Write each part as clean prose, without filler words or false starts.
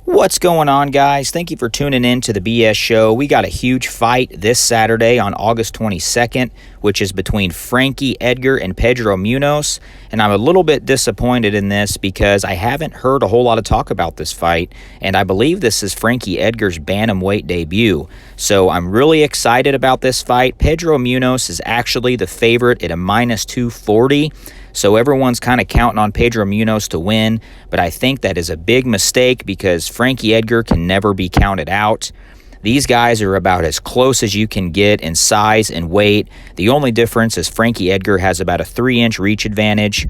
What's going on, guys? Thank you for tuning in to the BS Show. We got a huge fight this Saturday on August 22nd, which is between Frankie Edgar and Pedro Munhoz. And I'm a little bit disappointed in this because I haven't heard a whole lot of talk about this fight. And I believe this is Frankie Edgar's bantamweight debut. So I'm really excited about this fight. Pedro Munhoz is actually the favorite at a -240. So everyone's kind of counting on Pedro Munhoz to win, but I think that is a big mistake because Frankie Edgar can never be counted out. These guys are about as close as you can get in size and weight. The only difference is Frankie Edgar has about a 3-inch reach advantage,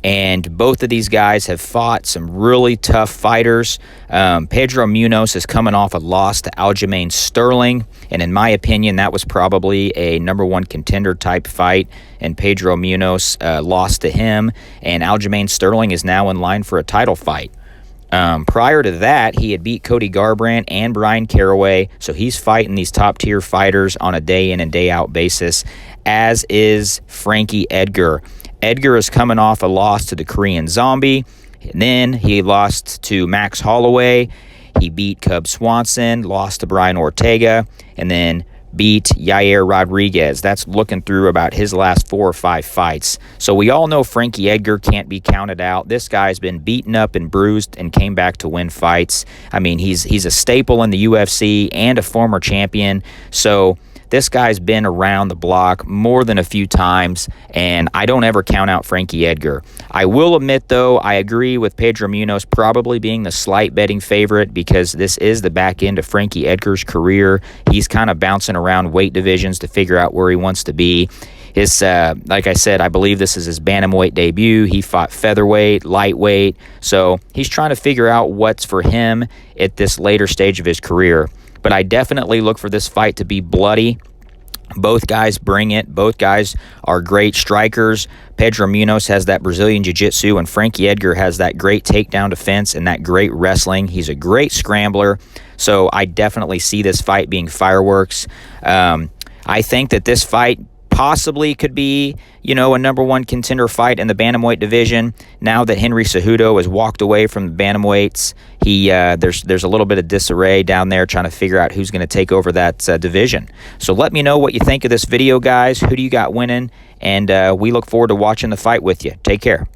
and both of these guys have fought some really tough fighters. Pedro Munhoz is coming off a loss to Aljamain Sterling, and in my opinion, that was probably a #1 contender type fight, and Pedro Munhoz lost to him, and Aljamain Sterling is now in line for a title fight. Prior to that, he had beat Cody Garbrandt and Brian Caraway, so he's fighting these top-tier fighters on a day-in and day-out basis, as is Frankie Edgar. Edgar is coming off a loss to the Korean Zombie, and then he lost to Max Holloway. He beat Cub Swanson, lost to Brian Ortega, and then beat Yair Rodriguez. That's looking through about his last 4 or 5 fights. So we all know Frankie Edgar can't be counted out. This guy's been beaten up and bruised and came back to win fights. I mean, he's a staple in the UFC and a former champion. So this guy's been around the block more than a few times, and I don't ever count out Frankie Edgar. I will admit, though, I agree with Pedro Munhoz probably being the slight betting favorite because this is the back end of Frankie Edgar's career. He's kind of bouncing around weight divisions to figure out where he wants to be. Like I said, I believe this is his bantamweight debut. He fought featherweight, lightweight, so he's trying to figure out what's for him at this later stage of his career. But I definitely look for this fight to be bloody. Both guys bring it. Both guys are great strikers. Pedro Munhoz has that Brazilian jiu-jitsu, and Frankie Edgar has that great takedown defense and that great wrestling. He's a great scrambler. So I definitely see this fight being fireworks. I think that this fight possibly could be, a #1 contender fight in the bantamweight division. Now that Henry Cejudo has walked away from the bantamweights, there's a little bit of disarray down there trying to figure out who's going to take over that division. So let me know what you think of this video, guys. Who do you got winning? And we look forward to watching the fight with you. Take care.